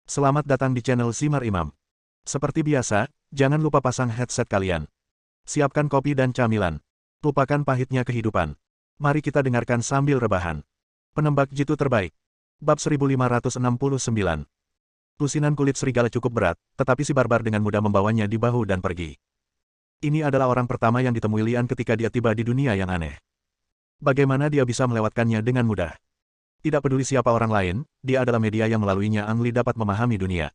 Selamat datang di channel Simar Imam. Seperti biasa, jangan lupa pasang headset kalian. Siapkan kopi dan camilan. Lupakan pahitnya kehidupan. Mari kita dengarkan sambil rebahan. Penembak jitu terbaik. Bab 1569. Lusinan kulit serigala cukup berat, tetapi si barbar dengan mudah membawanya di bahu dan pergi. Ini adalah orang pertama yang ditemui Lian ketika dia tiba di dunia yang aneh. Bagaimana dia bisa melewatkannya dengan mudah? Tidak peduli siapa orang lain, dia adalah media yang melaluinya Ang Li dapat memahami dunia.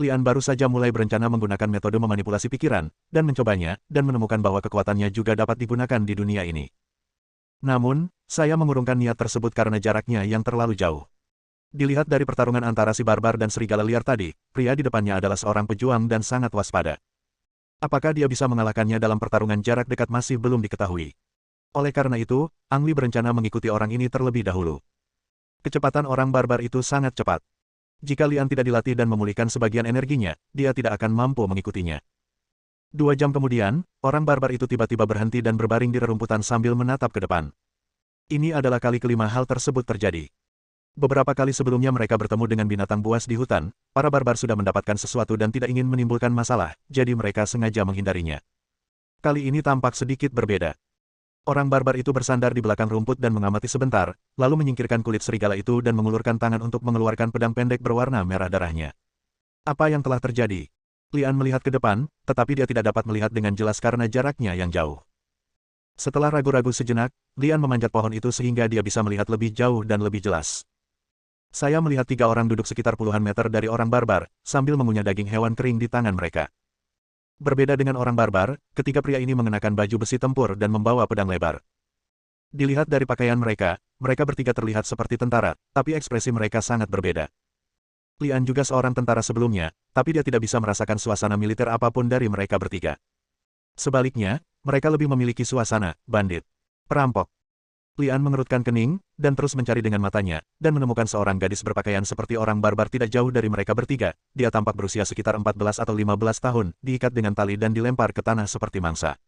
Lian baru saja mulai berencana menggunakan metode memanipulasi pikiran, dan mencobanya, dan menemukan bahwa kekuatannya juga dapat digunakan di dunia ini. Namun, saya mengurungkan niat tersebut karena jaraknya yang terlalu jauh. Dilihat dari pertarungan antara si barbar dan serigala liar tadi, pria di depannya adalah seorang pejuang dan sangat waspada. Apakah dia bisa mengalahkannya dalam pertarungan jarak dekat masih belum diketahui. Oleh karena itu, Ang Li berencana mengikuti orang ini terlebih dahulu. Kecepatan orang barbar itu sangat cepat. Jika Lian tidak dilatih dan memulihkan sebagian energinya, dia tidak akan mampu mengikutinya. 2 jam kemudian, orang barbar itu tiba-tiba berhenti dan berbaring di rerumputan sambil menatap ke depan. Ini adalah kali kelima hal tersebut terjadi. Beberapa kali sebelumnya mereka bertemu dengan binatang buas di hutan, para barbar sudah mendapatkan sesuatu dan tidak ingin menimbulkan masalah, jadi mereka sengaja menghindarinya. Kali ini tampak sedikit berbeda. Orang barbar itu bersandar di belakang rumput dan mengamati sebentar, lalu menyingkirkan kulit serigala itu dan mengulurkan tangan untuk mengeluarkan pedang pendek berwarna merah darahnya. Apa yang telah terjadi? Lian melihat ke depan, tetapi dia tidak dapat melihat dengan jelas karena jaraknya yang jauh. Setelah ragu-ragu sejenak, Lian memanjat pohon itu sehingga dia bisa melihat lebih jauh dan lebih jelas. Saya melihat 3 orang duduk sekitar puluhan meter dari orang barbar, sambil mengunyah daging hewan kering di tangan mereka. Berbeda dengan orang barbar, ketiga pria ini mengenakan baju besi tempur dan membawa pedang lebar. Dilihat dari pakaian mereka, mereka bertiga terlihat seperti tentara, tapi ekspresi mereka sangat berbeda. Lian juga seorang tentara sebelumnya, tapi dia tidak bisa merasakan suasana militer apapun dari mereka bertiga. Sebaliknya, mereka lebih memiliki suasana bandit, perampok. Lian mengerutkan kening, dan terus mencari dengan matanya, dan menemukan seorang gadis berpakaian seperti orang barbar tidak jauh dari mereka bertiga. Dia tampak berusia sekitar 14 atau 15 tahun, diikat dengan tali dan dilempar ke tanah seperti mangsa.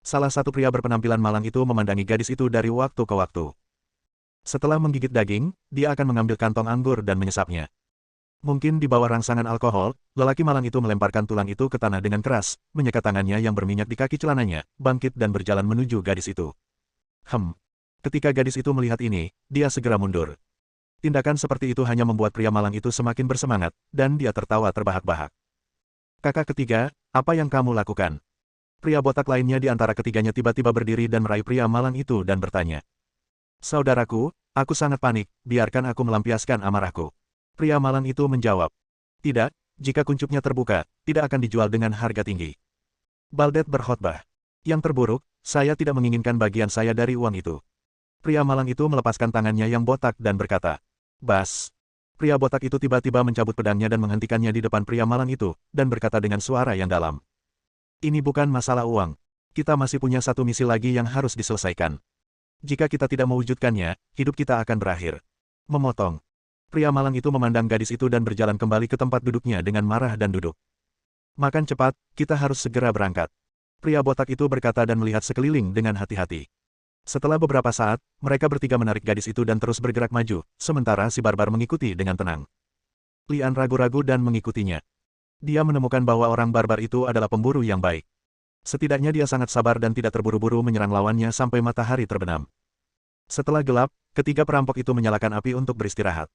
Salah satu pria berpenampilan malang itu memandangi gadis itu dari waktu ke waktu. Setelah menggigit daging, dia akan mengambil kantong anggur dan menyesapnya. Mungkin di bawah rangsangan alkohol, lelaki malang itu melemparkan tulang itu ke tanah dengan keras, menyekat tangannya yang berminyak di kaki celananya, bangkit dan berjalan menuju gadis itu. Ketika gadis itu melihat ini, dia segera mundur. Tindakan seperti itu hanya membuat pria malang itu semakin bersemangat, dan dia tertawa terbahak-bahak. Kakak ketiga, apa yang kamu lakukan? Pria botak lainnya di antara ketiganya tiba-tiba berdiri dan meraih pria malang itu dan bertanya. Saudaraku, aku sangat panik, biarkan aku melampiaskan amarahku. Pria malang itu menjawab. Tidak, jika kuncupnya terbuka, tidak akan dijual dengan harga tinggi. Baldet berkhotbah. Yang terburuk, saya tidak menginginkan bagian saya dari uang itu. Pria malang itu melepaskan tangannya yang botak dan berkata, Bas. Pria botak itu tiba-tiba mencabut pedangnya dan menghentikannya di depan pria malang itu, dan berkata dengan suara yang dalam. Ini bukan masalah uang. Kita masih punya satu misi lagi yang harus diselesaikan. Jika kita tidak mewujudkannya, hidup kita akan berakhir. Memotong. Pria malang itu memandang gadis itu dan berjalan kembali ke tempat duduknya dengan marah dan duduk. Makan cepat, kita harus segera berangkat. Pria botak itu berkata dan melihat sekeliling dengan hati-hati. Setelah beberapa saat, mereka bertiga menarik gadis itu dan terus bergerak maju, sementara si barbar mengikuti dengan tenang. Lian ragu-ragu dan mengikutinya. Dia menemukan bahwa orang barbar itu adalah pemburu yang baik. Setidaknya dia sangat sabar dan tidak terburu-buru menyerang lawannya sampai matahari terbenam. Setelah gelap, ketiga perampok itu menyalakan api untuk beristirahat.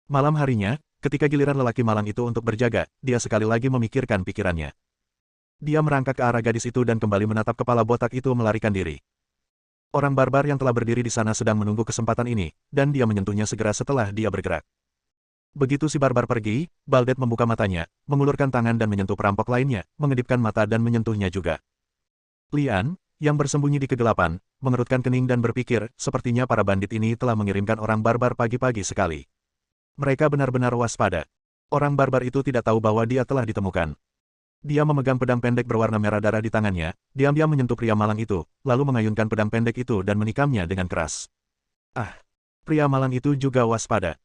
Malam harinya, ketika giliran lelaki malang itu untuk berjaga, dia sekali lagi memikirkan pikirannya. Dia merangkak ke arah gadis itu dan kembali menatap kepala botak itu melarikan diri. Orang barbar yang telah berdiri di sana sedang menunggu kesempatan ini, dan dia menyentuhnya segera setelah dia bergerak. Begitu si barbar pergi, Baldet membuka matanya, mengulurkan tangan dan menyentuh perampok lainnya, mengedipkan mata dan menyentuhnya juga. Lian, yang bersembunyi di kegelapan, mengerutkan kening dan berpikir, sepertinya para bandit ini telah mengirimkan orang barbar pagi-pagi sekali. Mereka benar-benar waspada. Orang barbar itu tidak tahu bahwa dia telah ditemukan. Dia memegang pedang pendek berwarna merah darah di tangannya, diam-diam menyentuh pria malang itu, lalu mengayunkan pedang pendek itu dan menikamnya dengan keras. Pria malang itu juga waspada.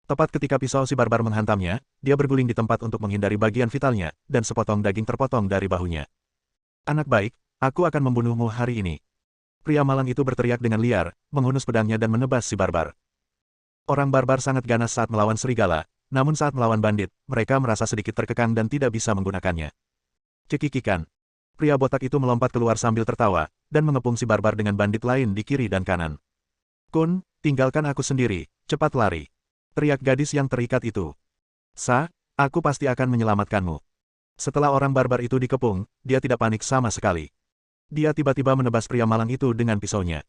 Tepat ketika pisau si barbar menghantamnya, dia berguling di tempat untuk menghindari bagian vitalnya, dan sepotong daging terpotong dari bahunya. Anak baik, aku akan membunuhmu hari ini. Pria malang itu berteriak dengan liar, menghunus pedangnya dan menebas si barbar. Orang barbar sangat ganas saat melawan serigala, Namun saat melawan bandit, mereka merasa sedikit terkekang dan tidak bisa menggunakannya. Cekikikan. Pria botak itu melompat keluar sambil tertawa, dan mengepung si barbar dengan bandit lain di kiri dan kanan. Kun, tinggalkan aku sendiri, cepat lari. Teriak gadis yang terikat itu. Aku pasti akan menyelamatkanmu. Setelah orang barbar itu dikepung, dia tidak panik sama sekali. Dia tiba-tiba menebas pria malang itu dengan pisaunya.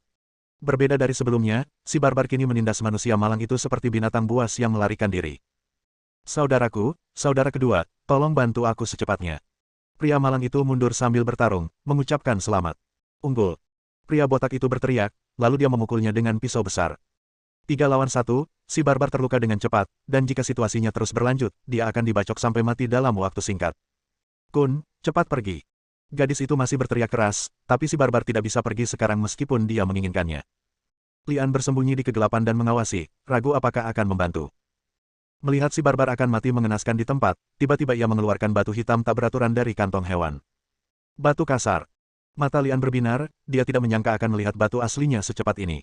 Berbeda dari sebelumnya, si barbar kini menindas manusia malang itu seperti binatang buas yang melarikan diri. Saudaraku, saudara kedua, tolong bantu aku secepatnya. Pria malang itu mundur sambil bertarung, mengucapkan selamat. Unggul. Pria botak itu berteriak, lalu dia memukulnya dengan pisau besar. 3 lawan 1, si barbar terluka dengan cepat, dan jika situasinya terus berlanjut, dia akan dibacok sampai mati dalam waktu singkat. Kun, cepat pergi. Gadis itu masih berteriak keras, tapi si barbar tidak bisa pergi sekarang meskipun dia menginginkannya. Lian bersembunyi di kegelapan dan mengawasi, ragu apakah akan membantu. Melihat si barbar akan mati mengenaskan di tempat, tiba-tiba ia mengeluarkan batu hitam tak beraturan dari kantong hewan. Batu kasar. Mata Lian berbinar, dia tidak menyangka akan melihat batu aslinya secepat ini.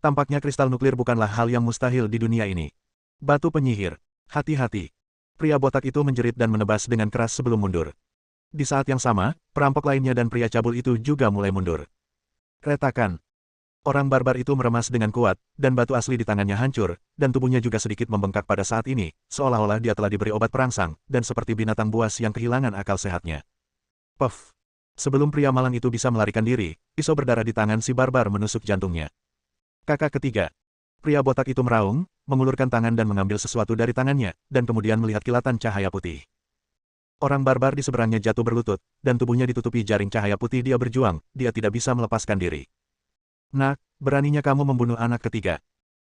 Tampaknya kristal nuklir bukanlah hal yang mustahil di dunia ini. Batu penyihir. Hati-hati. Pria botak itu menjerit dan menebas dengan keras sebelum mundur. Di saat yang sama, perampok lainnya dan pria cabul itu juga mulai mundur. Retakan. Orang barbar itu meremas dengan kuat, dan batu asli di tangannya hancur, dan tubuhnya juga sedikit membengkak pada saat ini, seolah-olah dia telah diberi obat perangsang, dan seperti binatang buas yang kehilangan akal sehatnya. Puff. Sebelum pria malang itu bisa melarikan diri, pisau berdarah di tangan si barbar menusuk jantungnya. Kakak ketiga. Pria botak itu meraung, mengulurkan tangan dan mengambil sesuatu dari tangannya, dan kemudian melihat kilatan cahaya putih. Orang barbar di seberangnya jatuh berlutut, dan tubuhnya ditutupi jaring cahaya putih. Dia berjuang, dia tidak bisa melepaskan diri. Nak, beraninya kamu membunuh anak ketiga.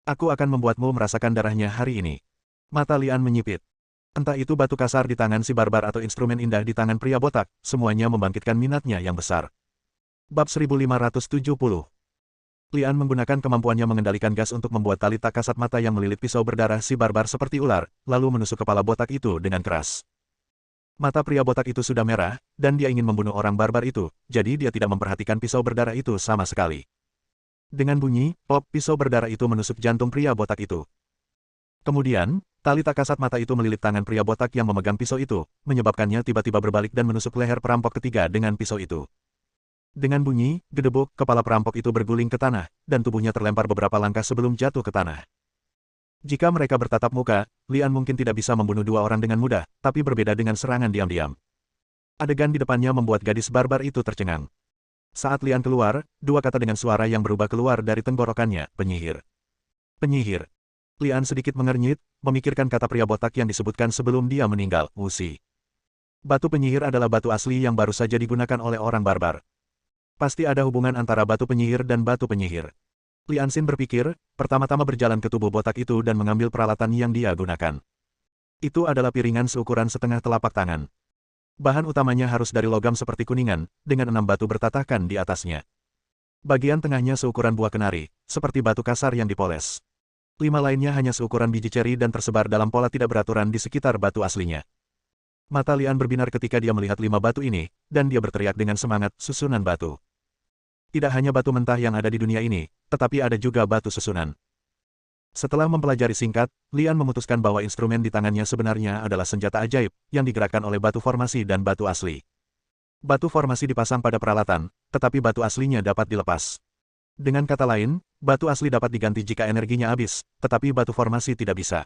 Aku akan membuatmu merasakan darahnya hari ini. Mata Lian menyipit. Entah itu batu kasar di tangan si barbar atau instrumen indah di tangan pria botak, semuanya membangkitkan minatnya yang besar. Bab 1570. Lian menggunakan kemampuannya mengendalikan gas untuk membuat tali tak kasat mata yang melilit pisau berdarah si barbar seperti ular, lalu menusuk kepala botak itu dengan keras. Mata pria botak itu sudah merah, dan dia ingin membunuh orang barbar itu, jadi dia tidak memperhatikan pisau berdarah itu sama sekali. Dengan bunyi, pop, pisau berdarah itu menusuk jantung pria botak itu. Kemudian, tali tak kasat mata itu melilit tangan pria botak yang memegang pisau itu, menyebabkannya tiba-tiba berbalik dan menusuk leher perampok ketiga dengan pisau itu. Dengan bunyi, gedebuk, kepala perampok itu berguling ke tanah, dan tubuhnya terlempar beberapa langkah sebelum jatuh ke tanah. Jika mereka bertatap muka, Lian mungkin tidak bisa membunuh 2 orang dengan mudah, tapi berbeda dengan serangan diam-diam. Adegan di depannya membuat gadis barbar itu tercengang. Saat Lian keluar, 2 kata dengan suara yang berubah keluar dari tenggorokannya, penyihir. Penyihir. Lian sedikit mengernyit, memikirkan kata pria botak yang disebutkan sebelum dia meninggal, Wuxi. Batu penyihir adalah batu asli yang baru saja digunakan oleh orang barbar. Pasti ada hubungan antara batu penyihir dan batu penyihir. Lian Xin berpikir, pertama-tama berjalan ke tubuh botak itu dan mengambil peralatan yang dia gunakan. Itu adalah piringan seukuran setengah telapak tangan. Bahan utamanya harus dari logam seperti kuningan, dengan 6 batu bertatakan di atasnya. Bagian tengahnya seukuran buah kenari, seperti batu kasar yang dipoles. 5 lainnya hanya seukuran biji ceri dan tersebar dalam pola tidak beraturan di sekitar batu aslinya. Mata Lian berbinar ketika dia melihat 5 batu ini, dan dia berteriak dengan semangat, susunan batu. Tidak hanya batu mentah yang ada di dunia ini, tetapi ada juga batu susunan. Setelah mempelajari singkat, Lian memutuskan bahwa instrumen di tangannya sebenarnya adalah senjata ajaib, yang digerakkan oleh batu formasi dan batu asli. Batu formasi dipasang pada peralatan, tetapi batu aslinya dapat dilepas. Dengan kata lain, batu asli dapat diganti jika energinya habis, tetapi batu formasi tidak bisa.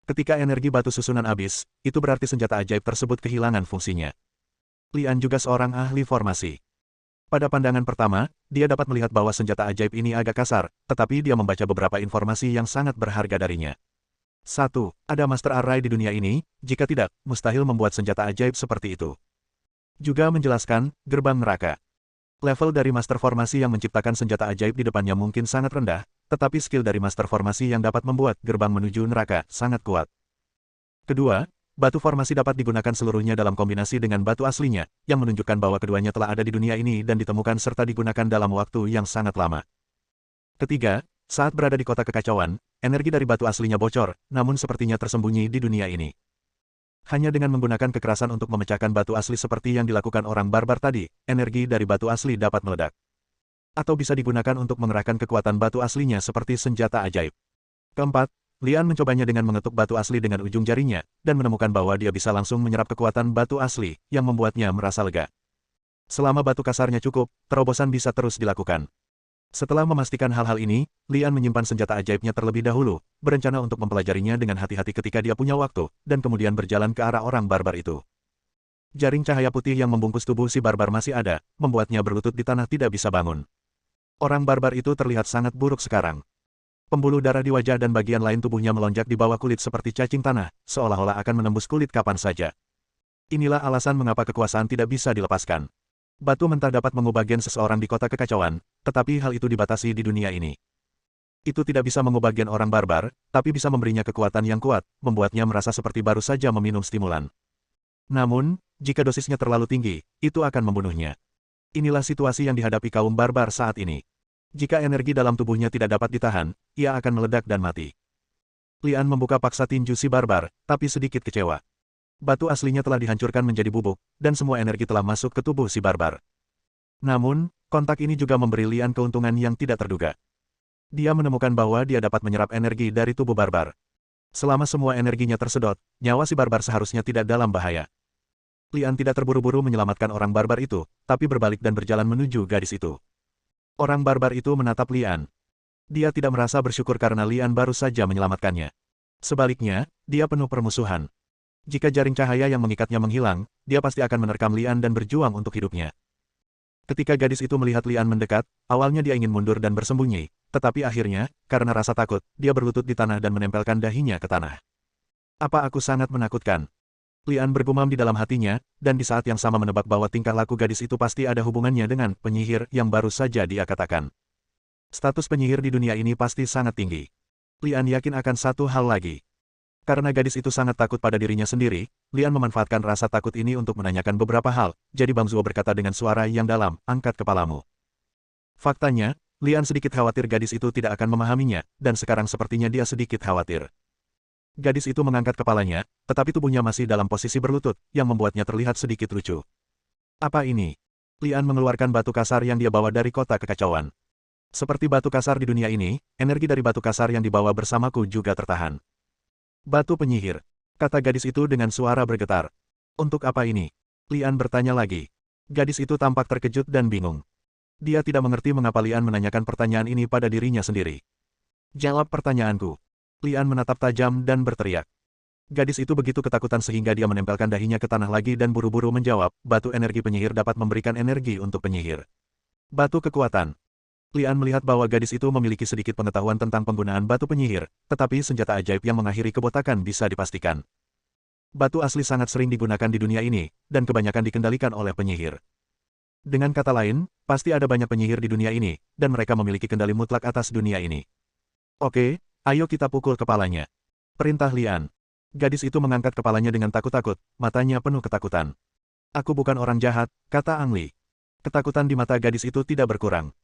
Ketika energi batu susunan habis, itu berarti senjata ajaib tersebut kehilangan fungsinya. Lian juga seorang ahli formasi. Pada pandangan pertama, dia dapat melihat bahwa senjata ajaib ini agak kasar, tetapi dia membaca beberapa informasi yang sangat berharga darinya. 1. Ada Master Array di dunia ini, jika tidak, mustahil membuat senjata ajaib seperti itu. Juga menjelaskan, gerbang neraka. Level dari Master Formasi yang menciptakan senjata ajaib di depannya mungkin sangat rendah, tetapi skill dari Master Formasi yang dapat membuat gerbang menuju neraka sangat kuat. Kedua, batu formasi dapat digunakan seluruhnya dalam kombinasi dengan batu aslinya, yang menunjukkan bahwa keduanya telah ada di dunia ini dan ditemukan serta digunakan dalam waktu yang sangat lama. Ketiga, saat berada di kota kekacauan, energi dari batu aslinya bocor, namun sepertinya tersembunyi di dunia ini. Hanya dengan menggunakan kekerasan untuk memecahkan batu asli seperti yang dilakukan orang barbar tadi, energi dari batu asli dapat meledak. Atau bisa digunakan untuk mengerahkan kekuatan batu aslinya seperti senjata ajaib. Keempat, Lian mencobanya dengan mengetuk batu asli dengan ujung jarinya, dan menemukan bahwa dia bisa langsung menyerap kekuatan batu asli, yang membuatnya merasa lega. Selama batu kasarnya cukup, terobosan bisa terus dilakukan. Setelah memastikan hal-hal ini, Lian menyimpan senjata ajaibnya terlebih dahulu, berencana untuk mempelajarinya dengan hati-hati ketika dia punya waktu, dan kemudian berjalan ke arah orang barbar itu. Jaring cahaya putih yang membungkus tubuh si barbar masih ada, membuatnya berlutut di tanah tidak bisa bangun. Orang barbar itu terlihat sangat buruk sekarang. Pembuluh darah di wajah dan bagian lain tubuhnya melonjak di bawah kulit seperti cacing tanah, seolah-olah akan menembus kulit kapan saja. Inilah alasan mengapa kekuasaan tidak bisa dilepaskan. Batu mentah dapat mengubah gen seseorang di kota kekacauan, tetapi hal itu dibatasi di dunia ini. Itu tidak bisa mengubah gen orang barbar, tapi bisa memberinya kekuatan yang kuat, membuatnya merasa seperti baru saja meminum stimulan. Namun, jika dosisnya terlalu tinggi, itu akan membunuhnya. Inilah situasi yang dihadapi kaum barbar saat ini. Jika energi dalam tubuhnya tidak dapat ditahan, ia akan meledak dan mati. Lian membuka paksa tinju si barbar, tapi sedikit kecewa. Batu aslinya telah dihancurkan menjadi bubuk, dan semua energi telah masuk ke tubuh si barbar. Namun, kontak ini juga memberi Lian keuntungan yang tidak terduga. Dia menemukan bahwa dia dapat menyerap energi dari tubuh barbar. Selama semua energinya tersedot, nyawa si barbar seharusnya tidak dalam bahaya. Lian tidak terburu-buru menyelamatkan orang barbar itu, tapi berbalik dan berjalan menuju gadis itu. Orang barbar itu menatap Lian. Dia tidak merasa bersyukur karena Lian baru saja menyelamatkannya. Sebaliknya, dia penuh permusuhan. Jika jaring cahaya yang mengikatnya menghilang, dia pasti akan menerkam Lian dan berjuang untuk hidupnya. Ketika gadis itu melihat Lian mendekat, awalnya dia ingin mundur dan bersembunyi, tetapi akhirnya, karena rasa takut, dia berlutut di tanah dan menempelkan dahinya ke tanah. Apa aku sangat menakutkan? Lian bergumam di dalam hatinya, dan di saat yang sama menebak bahwa tingkah laku gadis itu pasti ada hubungannya dengan penyihir yang baru saja dia katakan. Status penyihir di dunia ini pasti sangat tinggi. Lian yakin akan satu hal lagi. Karena gadis itu sangat takut pada dirinya sendiri, Lian memanfaatkan rasa takut ini untuk menanyakan beberapa hal, jadi Bang Zuo berkata dengan suara yang dalam, angkat kepalamu. Faktanya, Lian sedikit khawatir gadis itu tidak akan memahaminya, dan sekarang sepertinya dia sedikit khawatir. Gadis itu mengangkat kepalanya, tetapi tubuhnya masih dalam posisi berlutut, yang membuatnya terlihat sedikit lucu. Apa ini? Lian mengeluarkan batu kasar yang dia bawa dari kota kekacauan. Seperti batu kasar di dunia ini, energi dari batu kasar yang dibawa bersamaku juga tertahan. Batu penyihir, kata gadis itu dengan suara bergetar. Untuk apa ini? Lian bertanya lagi. Gadis itu tampak terkejut dan bingung. Dia tidak mengerti mengapa Lian menanyakan pertanyaan ini pada dirinya sendiri. Jawab pertanyaanku. Lian menatap tajam dan berteriak. Gadis itu begitu ketakutan sehingga dia menempelkan dahinya ke tanah lagi dan buru-buru menjawab, batu energi penyihir dapat memberikan energi untuk penyihir. Batu kekuatan. Lian melihat bahwa gadis itu memiliki sedikit pengetahuan tentang penggunaan batu penyihir, tetapi senjata ajaib yang mengakhiri kebotakan bisa dipastikan. Batu asli sangat sering digunakan di dunia ini, dan kebanyakan dikendalikan oleh penyihir. Dengan kata lain, pasti ada banyak penyihir di dunia ini, dan mereka memiliki kendali mutlak atas dunia ini. Oke, ayo kita pukul kepalanya. Perintah Lian. Gadis itu mengangkat kepalanya dengan takut-takut, matanya penuh ketakutan. Aku bukan orang jahat, kata Ang Li. Ketakutan di mata gadis itu tidak berkurang.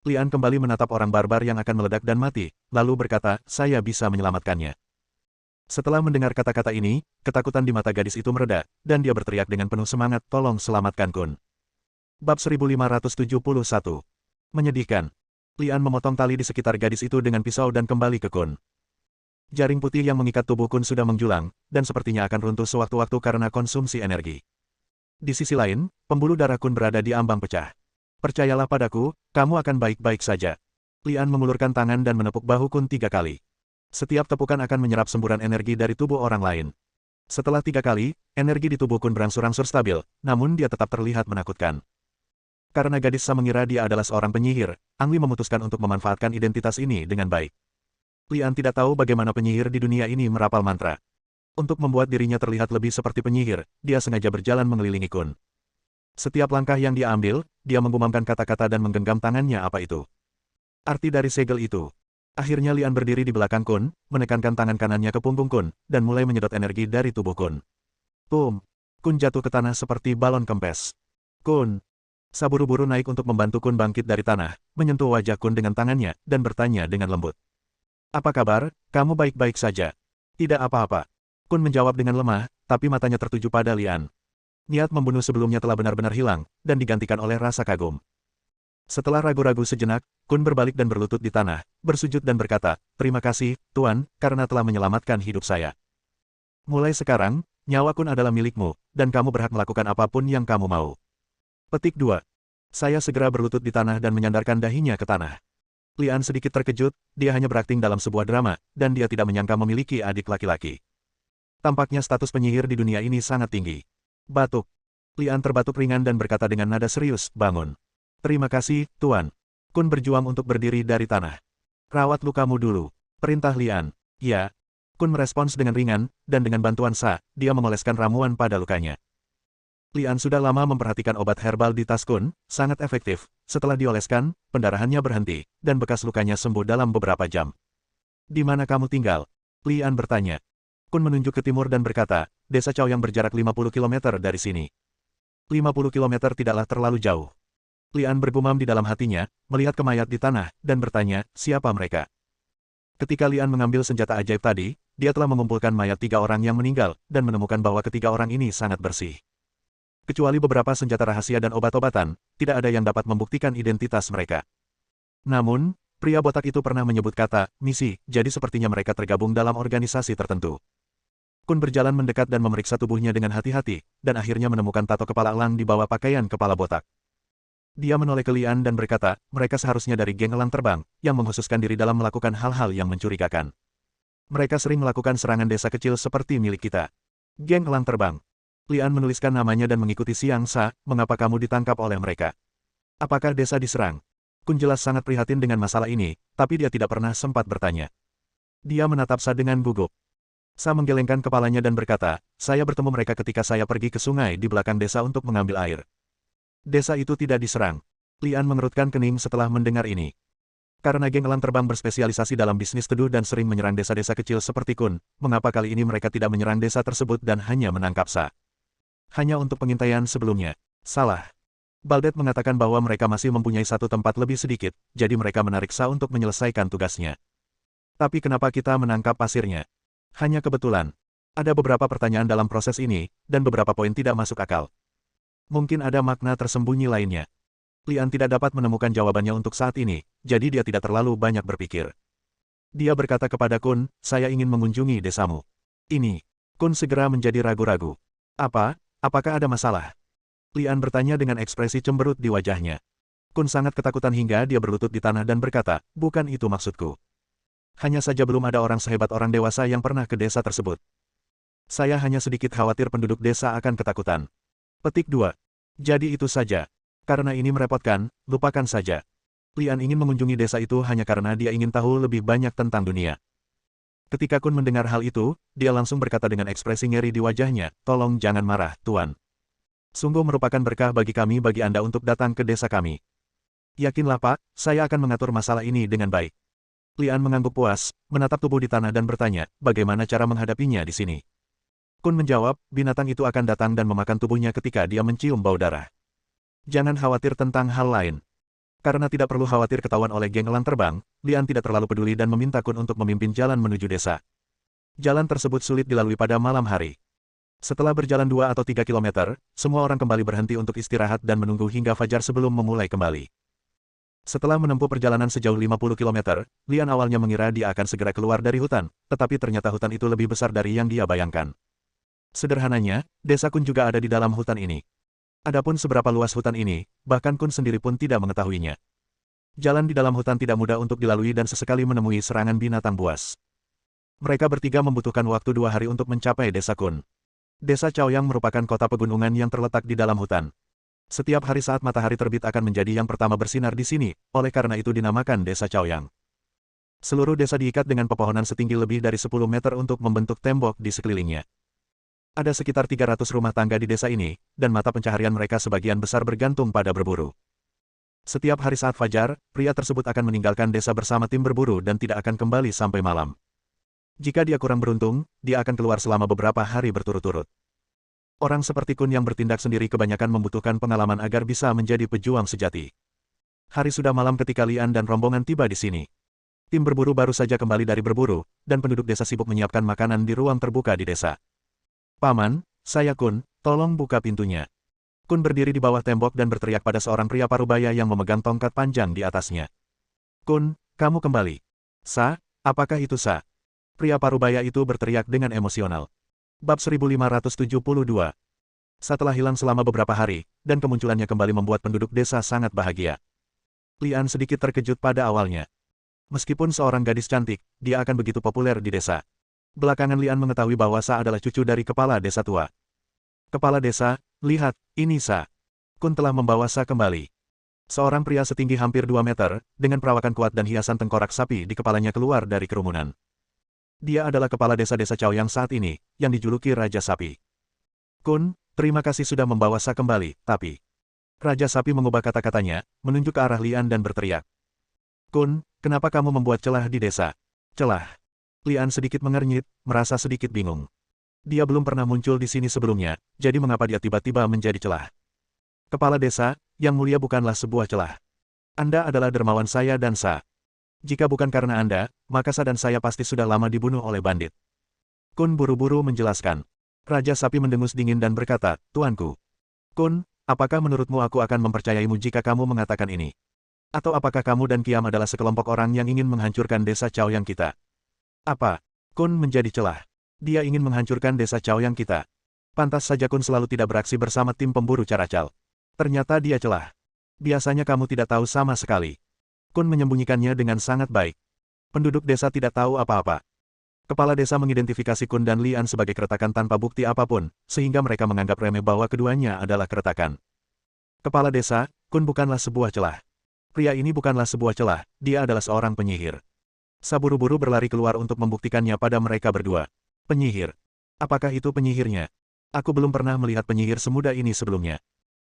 Lian kembali menatap orang barbar yang akan meledak dan mati, lalu berkata, saya bisa menyelamatkannya. Setelah mendengar kata-kata ini, ketakutan di mata gadis itu mereda, dan dia berteriak dengan penuh semangat, tolong selamatkan Kun. Bab 1571. Menyedihkan. Lian memotong tali di sekitar gadis itu dengan pisau dan kembali ke Kun. Jaring putih yang mengikat tubuh Kun sudah menjulang, dan sepertinya akan runtuh sewaktu-waktu karena konsumsi energi. Di sisi lain, pembuluh darah Kun berada di ambang pecah. Percayalah padaku, kamu akan baik-baik saja. Lian mengulurkan tangan dan menepuk bahu Kun 3 kali. Setiap tepukan akan menyerap semburan energi dari tubuh orang lain. Setelah 3 kali, energi di tubuh Kun berangsur-angsur stabil, namun dia tetap terlihat menakutkan. Karena gadis Sa mengira dia adalah seorang penyihir, Ang Li memutuskan untuk memanfaatkan identitas ini dengan baik. Lian tidak tahu bagaimana penyihir di dunia ini merapal mantra. Untuk membuat dirinya terlihat lebih seperti penyihir, dia sengaja berjalan mengelilingi Kun. Setiap langkah yang dia ambil, dia menggumamkan kata-kata dan menggenggam tangannya apa itu. Arti dari segel itu. Akhirnya Lian berdiri di belakang Kun, menekankan tangan kanannya ke punggung Kun, dan mulai menyedot energi dari tubuh Kun. Boom! Kun jatuh ke tanah seperti balon kempes. Kun! Sa buru-buru naik untuk membantu Kun bangkit dari tanah, menyentuh wajah Kun dengan tangannya, dan bertanya dengan lembut. Apa kabar, kamu baik-baik saja? Tidak apa-apa. Kun menjawab dengan lemah, tapi matanya tertuju pada Lian. Niat membunuh sebelumnya telah benar-benar hilang, dan digantikan oleh rasa kagum. Setelah ragu-ragu sejenak, Kun berbalik dan berlutut di tanah, bersujud dan berkata, "Terima kasih, Tuan, karena telah menyelamatkan hidup saya. Mulai sekarang, nyawa Kun adalah milikmu, dan kamu berhak melakukan apapun yang kamu mau." Petik 2. Saya segera berlutut di tanah dan menyandarkan dahinya ke tanah. Lian sedikit terkejut, dia hanya berakting dalam sebuah drama, dan dia tidak menyangka memiliki adik laki-laki. Tampaknya status penyihir di dunia ini sangat tinggi. Batuk. Lian terbatuk ringan dan berkata dengan nada serius, "Bangun." "Terima kasih, Tuan." Kun berjuang untuk berdiri dari tanah. "Rawat lukamu dulu," perintah Lian. "Ya." Kun merespons dengan ringan, dan dengan bantuan Sa, dia memoleskan ramuan pada lukanya. Lian sudah lama memperhatikan obat herbal di tas Kun, sangat efektif. Setelah dioleskan, pendarahannya berhenti, dan bekas lukanya sembuh dalam beberapa jam. "Di mana kamu tinggal?" Lian bertanya. Kun menunjuk ke timur dan berkata, "Desa Cao yang berjarak 50 km dari sini." 50 km tidaklah terlalu jauh. Lian bergumam di dalam hatinya, melihat ke mayat di tanah, dan bertanya, siapa mereka? Ketika Lian mengambil senjata ajaib tadi, dia telah mengumpulkan mayat 3 orang yang meninggal, dan menemukan bahwa ketiga orang ini sangat bersih. Kecuali beberapa senjata rahasia dan obat-obatan, tidak ada yang dapat membuktikan identitas mereka. Namun, pria botak itu pernah menyebut kata, misi, jadi sepertinya mereka tergabung dalam organisasi tertentu. Kun berjalan mendekat dan memeriksa tubuhnya dengan hati-hati, dan akhirnya menemukan tato kepala elang di bawah pakaian kepala botak. Dia menoleh ke Lian dan berkata, mereka seharusnya dari geng elang terbang, yang mengkhususkan diri dalam melakukan hal-hal yang mencurigakan. Mereka sering melakukan serangan desa kecil seperti milik kita. Geng elang terbang. Lian menuliskan namanya dan mengikuti Siang Sa, mengapa kamu ditangkap oleh mereka? Apakah desa diserang? Kun jelas sangat prihatin dengan masalah ini, tapi dia tidak pernah sempat bertanya. Dia menatap Sa dengan gugup. Sa menggelengkan kepalanya dan berkata, saya bertemu mereka ketika saya pergi ke sungai di belakang desa untuk mengambil air. Desa itu tidak diserang. Lian mengerutkan kening setelah mendengar ini. Karena geng elang terbang berspesialisasi dalam bisnis teduh dan sering menyerang desa-desa kecil seperti Kun, mengapa kali ini mereka tidak menyerang desa tersebut dan hanya menangkap Sa? Hanya untuk pengintaian sebelumnya. Salah. Baldet mengatakan bahwa mereka masih mempunyai satu tempat lebih sedikit, jadi mereka menarik Sa untuk menyelesaikan tugasnya. Tapi kenapa kita menangkap pasirnya? Hanya kebetulan. Ada beberapa pertanyaan dalam proses ini, dan beberapa poin tidak masuk akal. Mungkin ada makna tersembunyi lainnya. Lian tidak dapat menemukan jawabannya untuk saat ini, jadi dia tidak terlalu banyak berpikir. Dia berkata kepada Kun, saya ingin mengunjungi desamu. Ini. Kun segera menjadi ragu-ragu. Apa? Apakah ada masalah? Lian bertanya dengan ekspresi cemberut di wajahnya. Kun sangat ketakutan hingga dia berlutut di tanah dan berkata, bukan itu maksudku. Hanya saja belum ada orang sehebat orang dewasa yang pernah ke desa tersebut. Saya hanya sedikit khawatir penduduk desa akan ketakutan. Petik 2. Jadi itu saja. Karena ini merepotkan, lupakan saja. Lian ingin mengunjungi desa itu hanya karena dia ingin tahu lebih banyak tentang dunia. Ketika Kun mendengar hal itu, dia langsung berkata dengan ekspresi ngeri di wajahnya, tolong jangan marah, Tuan. Sungguh merupakan berkah bagi kami bagi Anda untuk datang ke desa kami. Yakinlah Pak, saya akan mengatur masalah ini dengan baik. Lian mengangguk puas, menatap tubuh di tanah dan bertanya, bagaimana cara menghadapinya di sini? Kun menjawab, binatang itu akan datang dan memakan tubuhnya ketika dia mencium bau darah. Jangan khawatir tentang hal lain. Karena tidak perlu khawatir ketahuan oleh geng elang terbang, Lian tidak terlalu peduli dan meminta Kun untuk memimpin jalan menuju desa. Jalan tersebut sulit dilalui pada malam hari. Setelah berjalan 2 atau 3 kilometer, semua orang kembali berhenti untuk istirahat dan menunggu hingga fajar sebelum memulai kembali. Setelah menempuh perjalanan sejauh 50 km, Lian awalnya mengira dia akan segera keluar dari hutan, tetapi ternyata hutan itu lebih besar dari yang dia bayangkan. Sederhananya, desa Kun juga ada di dalam hutan ini. Adapun seberapa luas hutan ini, bahkan Kun sendiri pun tidak mengetahuinya. Jalan di dalam hutan tidak mudah untuk dilalui dan sesekali menemui serangan binatang buas. Mereka bertiga membutuhkan waktu 2 hari untuk mencapai desa Kun. Desa Chaoyang merupakan kota pegunungan yang terletak di dalam hutan. Setiap hari saat matahari terbit akan menjadi yang pertama bersinar di sini, oleh karena itu dinamakan Desa Chaoyang. Seluruh desa diikat dengan pepohonan setinggi lebih dari 10 meter untuk membentuk tembok di sekelilingnya. Ada sekitar 300 rumah tangga di desa ini, dan mata pencaharian mereka sebagian besar bergantung pada berburu. Setiap hari saat fajar, pria tersebut akan meninggalkan desa bersama tim berburu dan tidak akan kembali sampai malam. Jika dia kurang beruntung, dia akan keluar selama beberapa hari berturut-turut. Orang seperti Kun yang bertindak sendiri kebanyakan membutuhkan pengalaman agar bisa menjadi pejuang sejati. Hari sudah malam ketika Lian dan rombongan tiba di sini. Tim berburu baru saja kembali dari berburu, dan penduduk desa sibuk menyiapkan makanan di ruang terbuka di desa. Paman, saya Kun, tolong buka pintunya. Kun berdiri di bawah tembok dan berteriak pada seorang pria parubaya yang memegang tongkat panjang di atasnya. Kun, kamu kembali. Sa, apakah itu Sa? Pria parubaya itu berteriak dengan emosional. Bab 1572. Setelah hilang selama beberapa hari, dan kemunculannya kembali membuat penduduk desa sangat bahagia. Lian sedikit terkejut pada awalnya. Meskipun seorang gadis cantik, dia akan begitu populer di desa. Belakangan Lian mengetahui bahwa Sa adalah cucu dari kepala desa tua. Kepala desa, lihat, ini Sa. Kun telah membawa Sa kembali. Seorang pria setinggi hampir 2 meter, dengan perawakan kuat dan hiasan tengkorak sapi di kepalanya keluar dari kerumunan. Dia adalah kepala desa-desa Chaoyang saat ini, yang dijuluki Raja Sapi. Kun, terima kasih sudah membawa Sa kembali, tapi... Raja Sapi mengubah kata-katanya, menunjuk ke arah Lian dan berteriak. Kun, kenapa kamu membuat celah di desa? Celah. Lian sedikit mengernyit, merasa sedikit bingung. Dia belum pernah muncul di sini sebelumnya, jadi mengapa dia tiba-tiba menjadi celah? Kepala desa, yang mulia bukanlah sebuah celah. Anda adalah dermawan saya dan Sa. Jika bukan karena Anda, maka Sa dan saya pasti sudah lama dibunuh oleh bandit. Kun buru-buru menjelaskan. Raja Sapi mendengus dingin dan berkata, Tuanku. Kun, apakah menurutmu aku akan mempercayaimu jika kamu mengatakan ini? Atau apakah kamu dan Kiam adalah sekelompok orang yang ingin menghancurkan desa Chaoyang kita? Apa? Kun menjadi celah. Dia ingin menghancurkan desa Chaoyang kita. Pantas saja Kun selalu tidak beraksi bersama tim pemburu Caracal. Ternyata dia celah. Biasanya kamu tidak tahu sama sekali. Kun menyembunyikannya dengan sangat baik. Penduduk desa tidak tahu apa-apa. Kepala desa mengidentifikasi Kun dan Lian sebagai keretakan tanpa bukti apapun, sehingga mereka menganggap remeh bahwa keduanya adalah keretakan. Kepala desa, Kun bukanlah sebuah celah. Pria ini bukanlah sebuah celah, dia adalah seorang penyihir. Sa buru-buru berlari keluar untuk membuktikannya pada mereka berdua. Penyihir. Apakah itu penyihirnya? Aku belum pernah melihat penyihir semuda ini sebelumnya.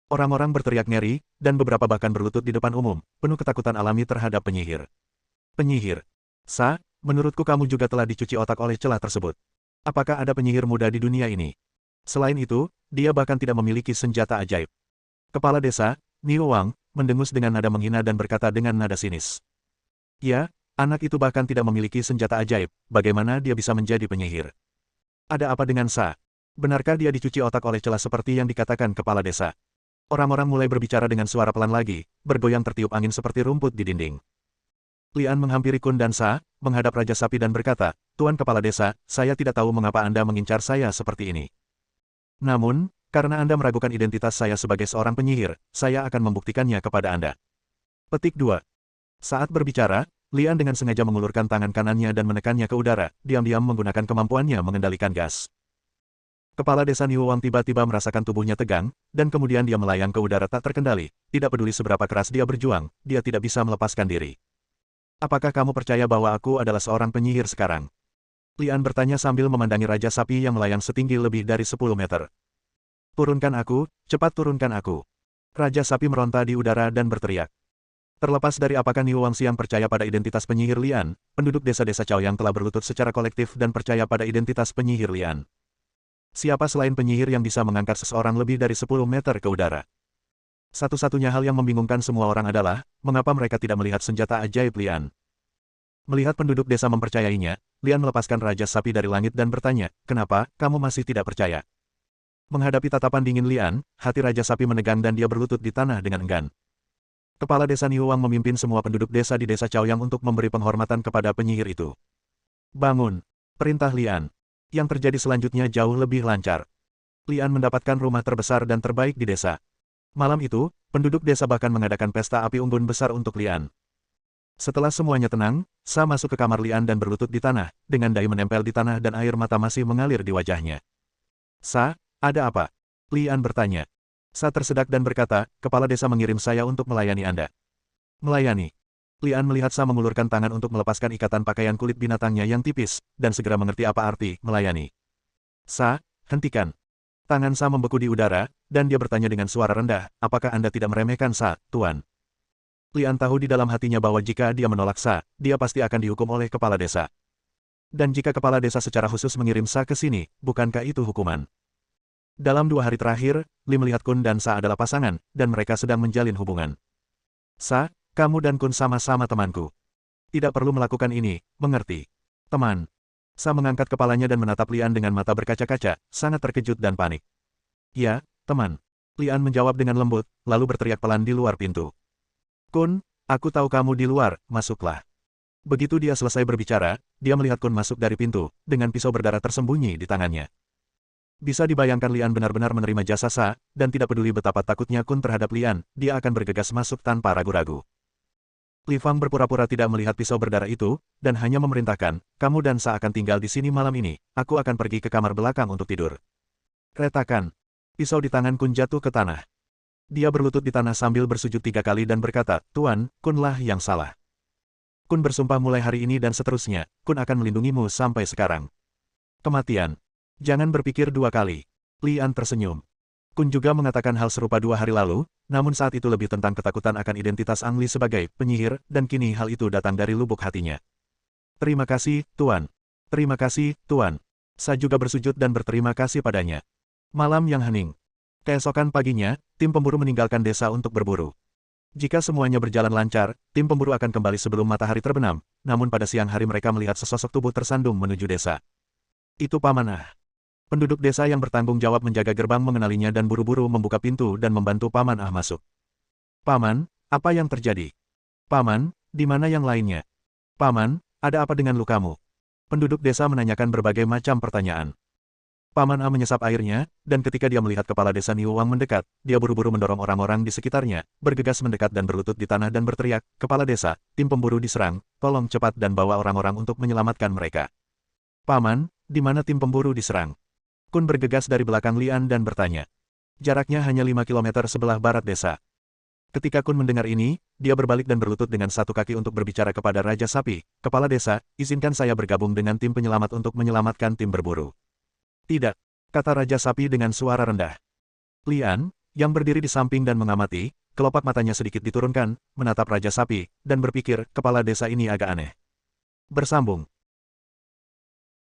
Orang-orang berteriak ngeri, dan beberapa bahkan berlutut di depan umum, penuh ketakutan alami terhadap penyihir. Penyihir. Sa, menurutku kamu juga telah dicuci otak oleh celah tersebut. Apakah ada penyihir muda di dunia ini? Selain itu, dia bahkan tidak memiliki senjata ajaib. Kepala desa, Niu Wang, mendengus dengan nada menghina dan berkata dengan nada sinis. Ya, anak itu bahkan tidak memiliki senjata ajaib, bagaimana dia bisa menjadi penyihir? Ada apa dengan Sa? Benarkah dia dicuci otak oleh celah seperti yang dikatakan kepala desa? Orang-orang mulai berbicara dengan suara pelan lagi, bergoyang tertiup angin seperti rumput di dinding. Lian menghampiri Kun dan Sa, menghadap Raja Sapi dan berkata, Tuan Kepala Desa, saya tidak tahu mengapa Anda mengincar saya seperti ini. Namun, karena Anda meragukan identitas saya sebagai seorang penyihir, saya akan membuktikannya kepada Anda. Petik 2. Saat berbicara, Lian dengan sengaja mengulurkan tangan kanannya dan menekannya ke udara, diam-diam menggunakan kemampuannya mengendalikan gas. Kepala desa Niu Wang tiba-tiba merasakan tubuhnya tegang, dan kemudian dia melayang ke udara tak terkendali, tidak peduli seberapa keras dia berjuang, dia tidak bisa melepaskan diri. Apakah kamu percaya bahwa aku adalah seorang penyihir sekarang? Lian bertanya sambil memandangi Raja Sapi yang melayang setinggi lebih dari 10 meter. Turunkan aku, cepat turunkan aku. Raja Sapi meronta di udara dan berteriak. Terlepas dari apakah Niu Wang Xiang percaya pada identitas penyihir Lian, penduduk desa-desa Chaoyang telah berlutut secara kolektif dan percaya pada identitas penyihir Lian. Siapa selain penyihir yang bisa mengangkat seseorang lebih dari 10 meter ke udara? Satu-satunya hal yang membingungkan semua orang adalah, mengapa mereka tidak melihat senjata ajaib Lian? Melihat penduduk desa mempercayainya, Lian melepaskan Raja Sapi dari langit dan bertanya, kenapa, kamu masih tidak percaya? Menghadapi tatapan dingin Lian, hati Raja Sapi menegang dan dia berlutut di tanah dengan enggan. Kepala desa Niu Wang memimpin semua penduduk desa di desa Chaoyang untuk memberi penghormatan kepada penyihir itu. Bangun! Perintah Lian. Yang terjadi selanjutnya jauh lebih lancar. Lian mendapatkan rumah terbesar dan terbaik di desa. Malam itu, penduduk desa bahkan mengadakan pesta api unggun besar untuk Lian. Setelah semuanya tenang, Sa masuk ke kamar Lian dan berlutut di tanah, dengan dahi menempel di tanah dan air mata masih mengalir di wajahnya. Sa, ada apa? Lian bertanya. Sa tersedak dan berkata, kepala desa mengirim saya untuk melayani Anda. Melayani. Lian melihat Sa mengulurkan tangan untuk melepaskan ikatan pakaian kulit binatangnya yang tipis, dan segera mengerti apa arti melayani. Sa, hentikan. Tangan Sa membeku di udara, dan dia bertanya dengan suara rendah, apakah Anda tidak meremehkan Sa, Tuan? Lian tahu di dalam hatinya bahwa jika dia menolak Sa, dia pasti akan dihukum oleh kepala desa. Dan jika kepala desa secara khusus mengirim Sa ke sini, bukankah itu hukuman? Dalam 2 hari terakhir, Li melihat Kun dan Sa adalah pasangan, dan mereka sedang menjalin hubungan. Sa, kamu dan Kun sama-sama temanku. Tidak perlu melakukan ini, mengerti? Teman. Sa mengangkat kepalanya dan menatap Lian dengan mata berkaca-kaca, sangat terkejut dan panik. Ya, teman. Lian menjawab dengan lembut, lalu berteriak pelan di luar pintu. Kun, aku tahu kamu di luar, masuklah. Begitu dia selesai berbicara, dia melihat Kun masuk dari pintu, dengan pisau berdarah tersembunyi di tangannya. Bisa dibayangkan Lian benar-benar menerima jasa Sa, dan tidak peduli betapa takutnya Kun terhadap Lian, dia akan bergegas masuk tanpa ragu-ragu. Li Fang berpura-pura tidak melihat pisau berdarah itu, dan hanya memerintahkan, kamu dan Sa akan tinggal di sini malam ini, aku akan pergi ke kamar belakang untuk tidur. Retakan. Pisau di tangan Kun jatuh ke tanah. Dia berlutut di tanah sambil bersujud 3 kali dan berkata, Tuan, Kunlah yang salah. Kun bersumpah mulai hari ini dan seterusnya, Kun akan melindungimu sampai sekarang. Kematian. Jangan berpikir 2 kali. Lian tersenyum. Kun juga mengatakan hal serupa 2 hari lalu, namun saat itu lebih tentang ketakutan akan identitas Ang Li sebagai penyihir, dan kini hal itu datang dari lubuk hatinya. Terima kasih, Tuan. Terima kasih, Tuan. Sa juga bersujud dan berterima kasih padanya. Malam yang hening. Keesokan paginya, tim pemburu meninggalkan desa untuk berburu. Jika semuanya berjalan lancar, tim pemburu akan kembali sebelum matahari terbenam, namun pada siang hari mereka melihat sesosok tubuh tersandung menuju desa. Itu Paman Ah. Penduduk desa yang bertanggung jawab menjaga gerbang mengenalinya dan buru-buru membuka pintu dan membantu Paman Ah masuk. Paman, apa yang terjadi? Paman, di mana yang lainnya? Paman, ada apa dengan lukamu? Penduduk desa menanyakan berbagai macam pertanyaan. Paman A menyesap airnya, dan ketika dia melihat kepala desa Niu Wang mendekat, dia buru-buru mendorong orang-orang di sekitarnya, bergegas mendekat dan berlutut di tanah dan berteriak, Kepala desa, tim pemburu diserang, tolong cepat dan bawa orang-orang untuk menyelamatkan mereka. Paman, di mana tim pemburu diserang? Kun bergegas dari belakang Lian dan bertanya. Jaraknya hanya 5 kilometer sebelah barat desa. Ketika Kun mendengar ini, dia berbalik dan berlutut dengan satu kaki untuk berbicara kepada Raja Sapi, Kepala desa, izinkan saya bergabung dengan tim penyelamat untuk menyelamatkan tim berburu. Tidak, kata Raja Sapi dengan suara rendah. Lian, yang berdiri di samping dan mengamati, kelopak matanya sedikit diturunkan, menatap Raja Sapi, dan berpikir, kepala desa ini agak aneh. Bersambung.